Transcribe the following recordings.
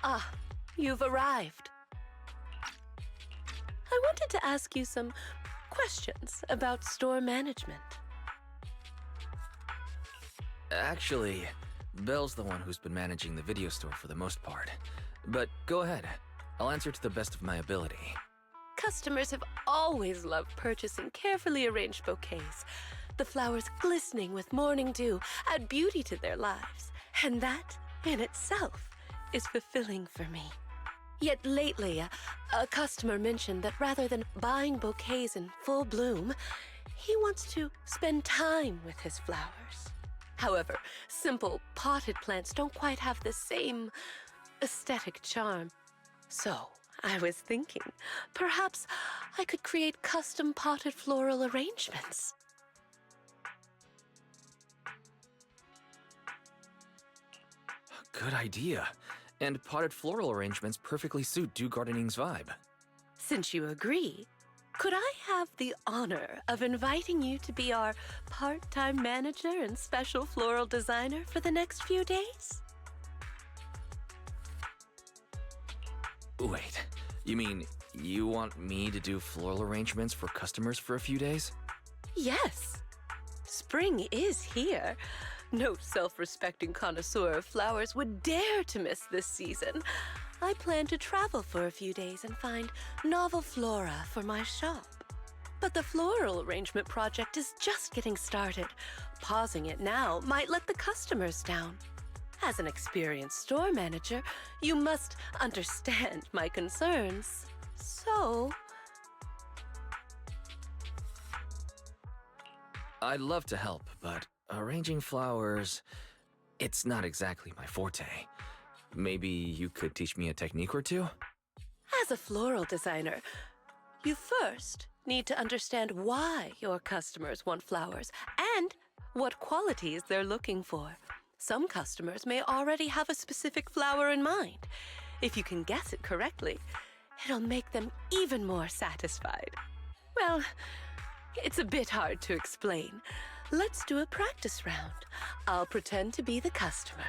Ah, you've arrived. I wanted to ask you some questions about store management. Actually, Belle's the one who's been managing the video store for the most part. But go ahead. I'll answer to the best of my ability. Customers have always loved purchasing carefully arranged bouquets. The flowers glistening with morning dew add beauty to their lives, and that, in itself, is fulfilling for me. Yet lately, a customer mentioned that rather than buying bouquets in full bloom, he wants to spend time with his flowers. However, simple potted plants don't quite have the same aesthetic charm. So, I was thinking, perhaps I could create custom potted floral arrangements. Good idea. And potted floral arrangements perfectly suit Dew Gardening's vibe. Since you agree, could I have the honor of inviting you to be our part-time manager and special floral designer for the next few days? Wait, you mean you want me to do floral arrangements for customers for a few days? Yes. Spring is here. No self-respecting connoisseur of flowers would dare to miss this season. I plan to travel for a few days and find novel flora for my shop. But the floral arrangement project is just getting started. Pausing it now might let the customers down. As an experienced store manager, you must understand my concerns. So... I'd love to help, but arranging flowers, it's not exactly my forte. Maybe you could teach me a technique or two? As a floral designer, you first need to understand why your customers want flowers and what qualities they're looking for. Some customers may already have a specific flower in mind. If you can guess it correctly, it'll make them even more satisfied. Well, it's a bit hard to explain. Let's do a practice round. I'll pretend to be the customer.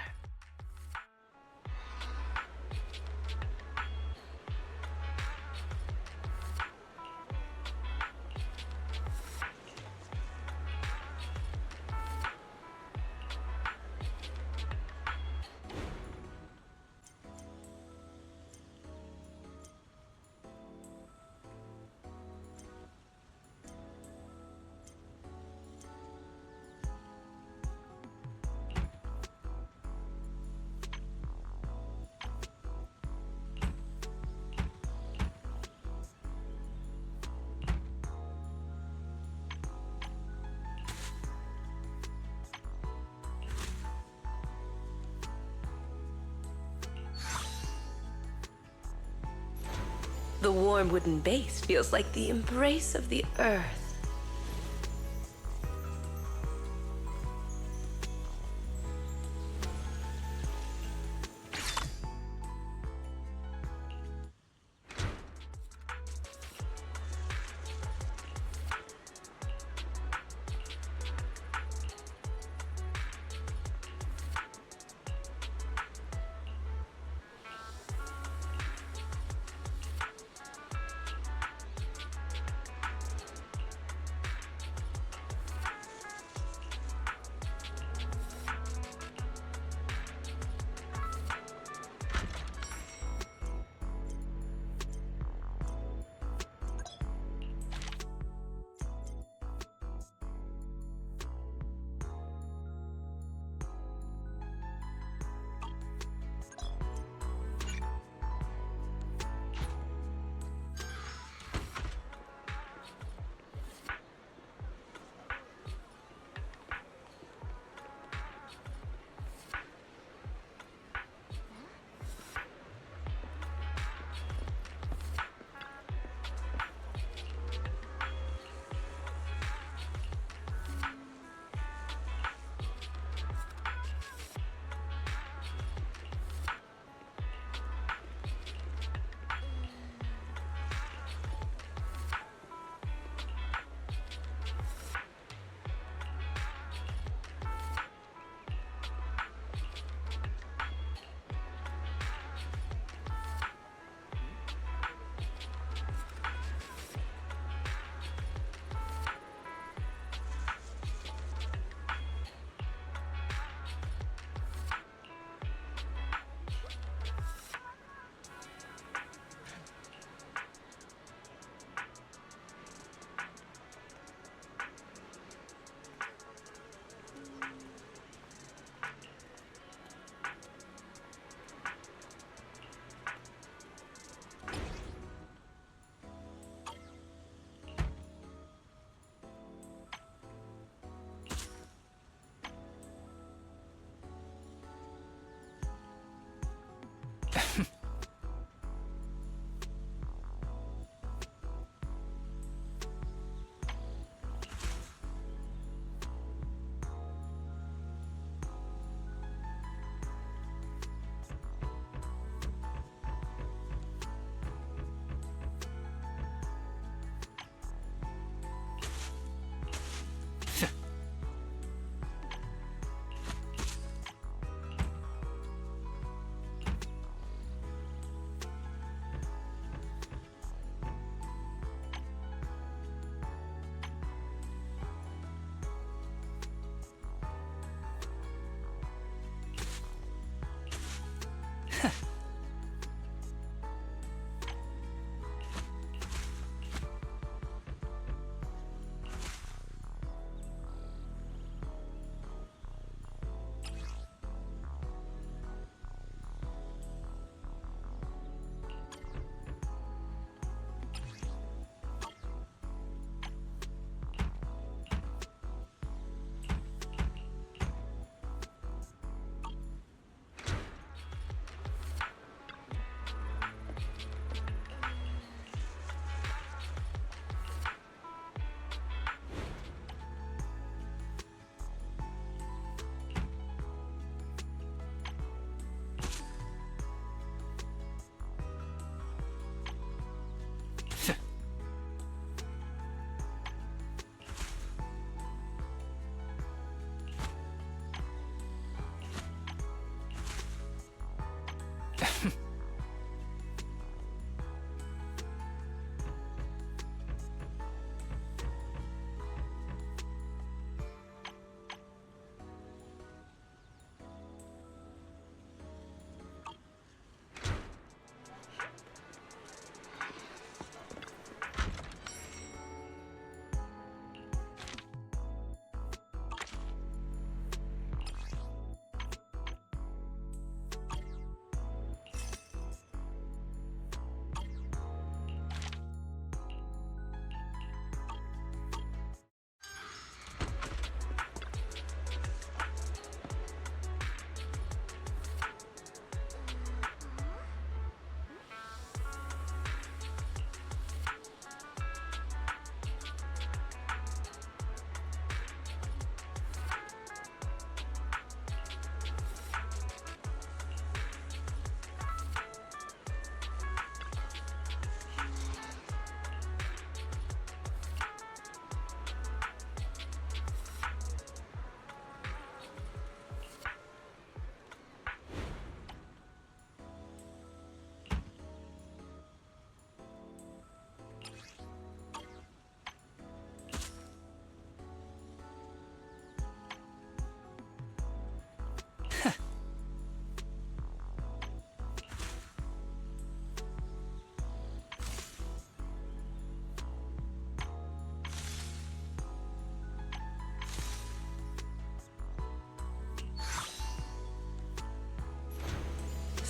The warm wooden base feels like the embrace of the earth.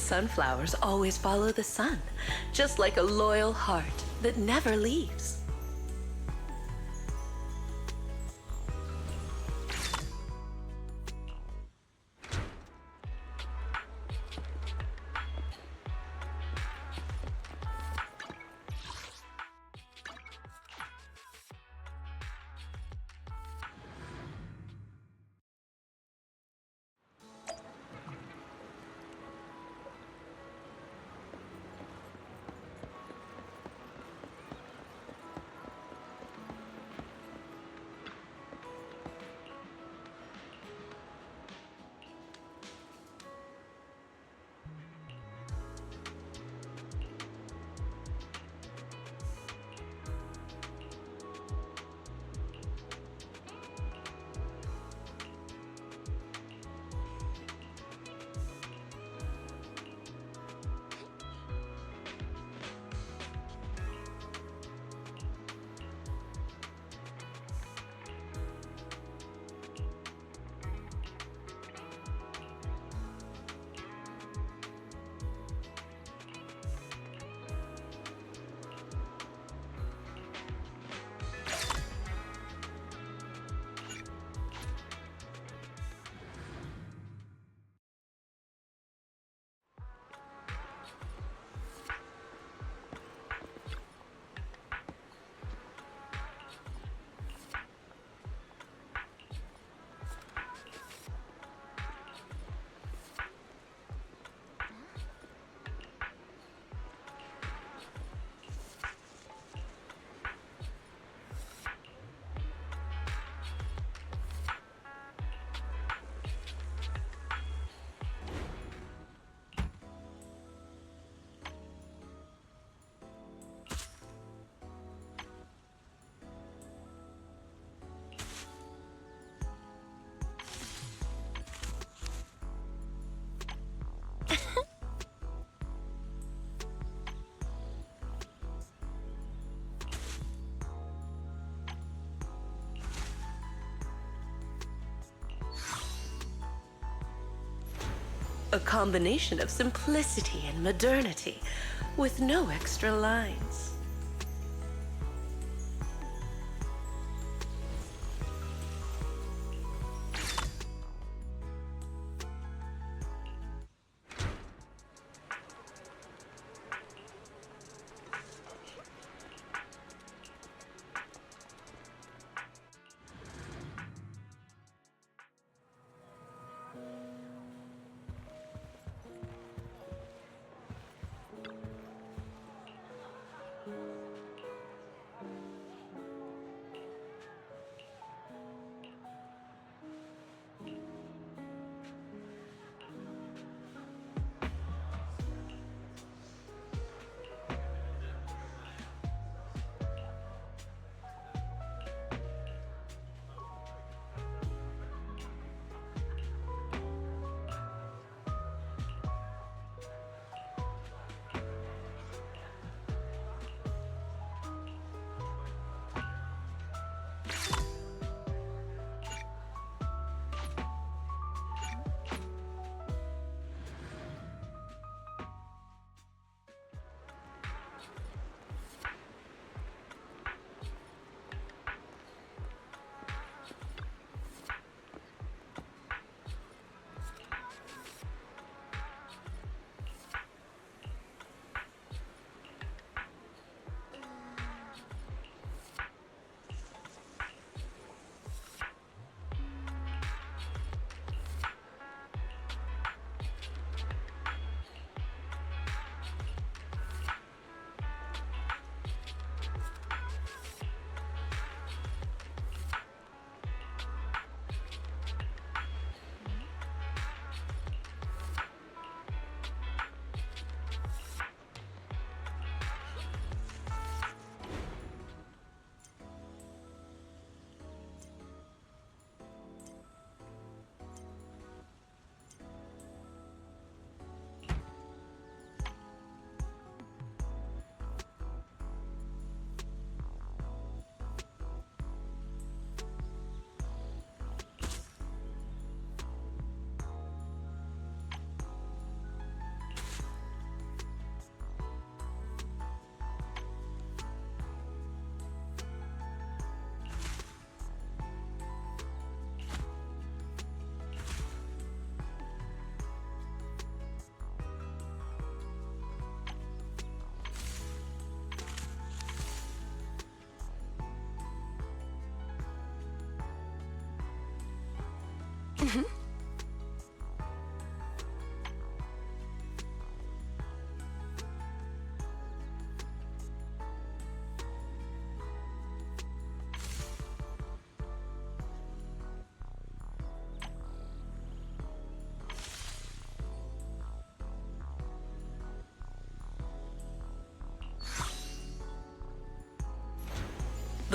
sunflowers always follow the sun, just like a loyal heart that never leaves. A combination of simplicity and modernity, with no extra lines.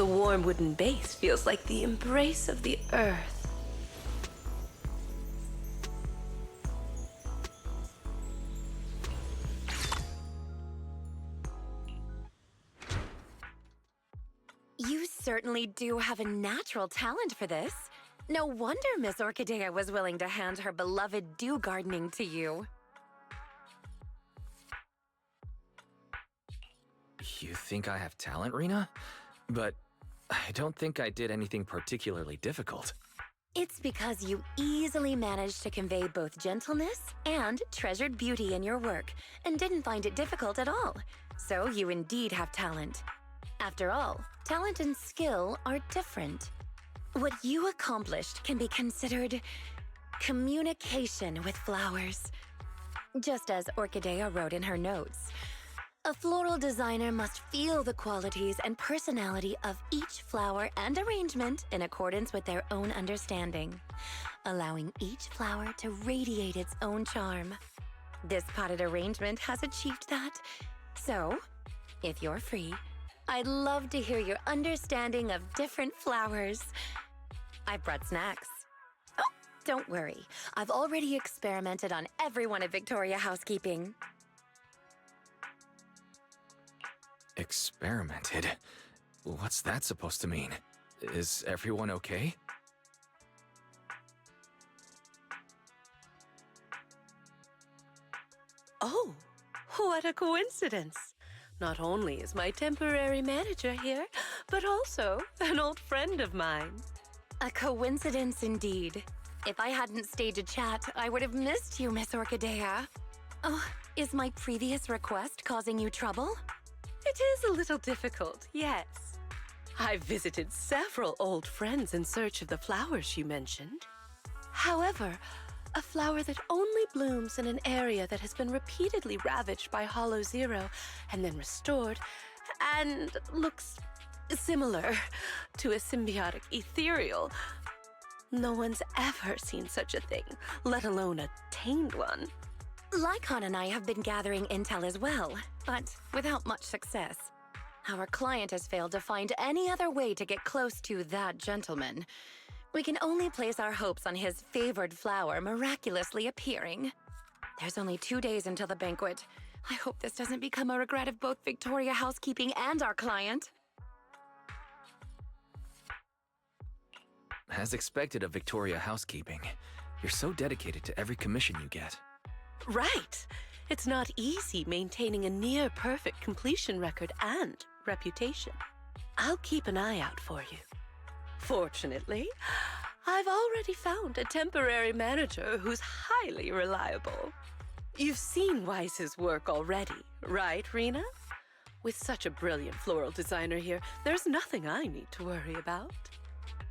The warm wooden base feels like the embrace of the earth. You certainly do have a natural talent for this. No wonder Miss Orchidea was willing to hand her beloved dew gardening to you. You think I have talent, Rina? But I don't think I did anything particularly difficult. It's because you easily managed to convey both gentleness and treasured beauty in your work, and didn't find it difficult at all. So you indeed have talent. After all, talent and skill are different. What you accomplished can be considered communication with flowers. Just as Orchidea wrote in her notes, a floral designer must feel the qualities and personality of each flower and arrangement in accordance with their own understanding, allowing each flower to radiate its own charm. This potted arrangement has achieved that. So, if you're free, I'd love to hear your understanding of different flowers. I've brought snacks. Oh, don't worry. I've already experimented on everyone at Victoria Housekeeping. Experimented? What's that supposed to mean? Is everyone okay? Oh, what a coincidence. Not only is my temporary manager here, but also an old friend of mine. A coincidence indeed. If I hadn't stayed to chat, I would have missed you, Miss Orchidea. Oh, is my previous request causing you trouble? It is a little difficult, yes. I've visited several old friends in search of the flowers you mentioned. However, a flower that only blooms in an area that has been repeatedly ravaged by Hollow Zero and then restored, and looks similar to a symbiotic ethereal. No one's ever seen such a thing, let alone a tamed one. Lycon and I have been gathering intel as well, but without much success. Our client has failed to find any other way to get close to that gentleman. We can only place our hopes on his favored flower miraculously appearing. There's only 2 days until the banquet. I hope this doesn't become a regret of both Victoria Housekeeping and our client. As expected of Victoria Housekeeping, you're so dedicated to every commission you get. Right. It's not easy maintaining a near-perfect completion record and reputation. I'll keep an eye out for you. Fortunately, I've already found a temporary manager who's highly reliable. You've seen Weiss's work already, right, Rina? With such a brilliant floral designer here, there's nothing I need to worry about.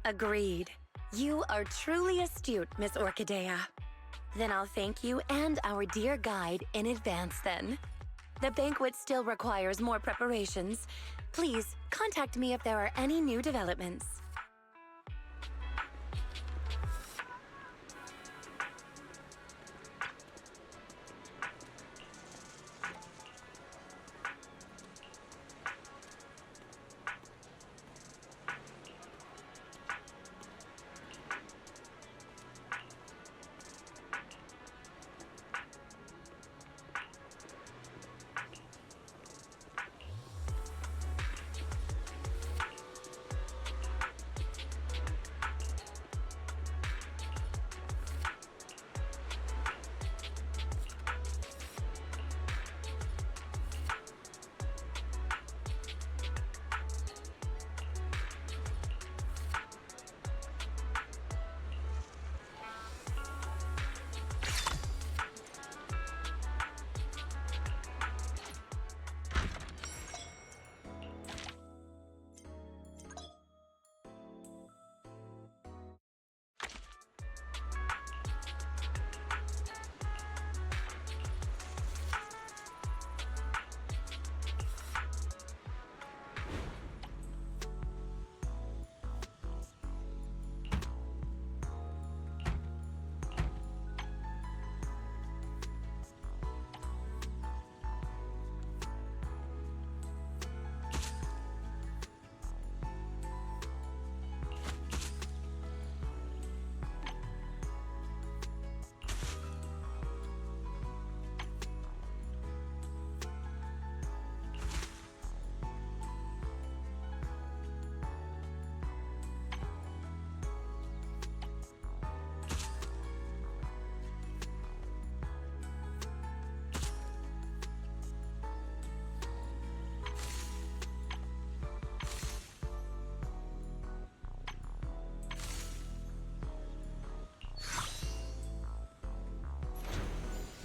Agreed. You are truly astute, Miss Orchidea. Then I'll thank you and our dear guide in advance then. The banquet still requires more preparations. Please contact me if there are any new developments.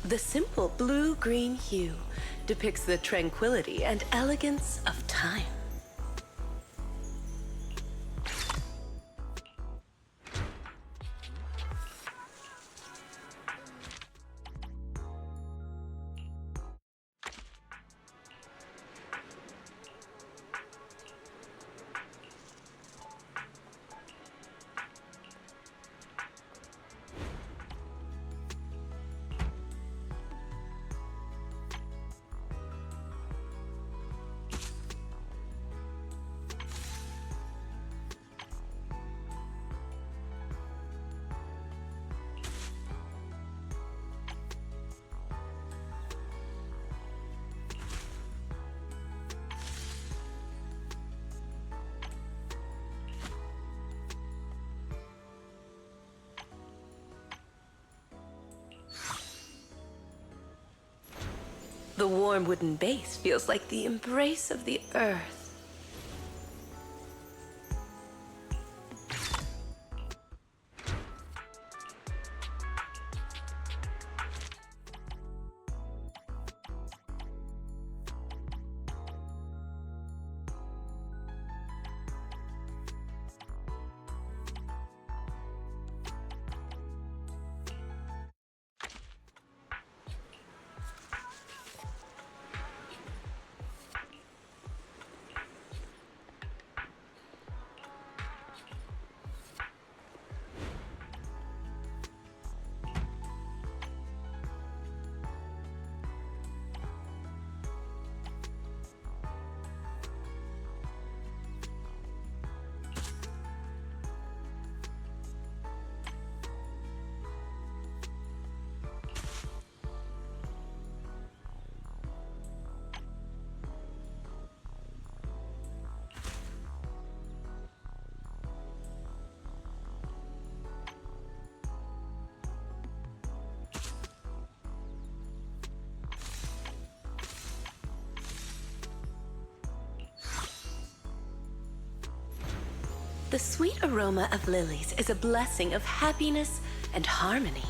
The simple blue-green hue depicts the tranquility and elegance of time. The warm wooden base feels like the embrace of the earth. The sweet aroma of lilies is a blessing of happiness and harmony.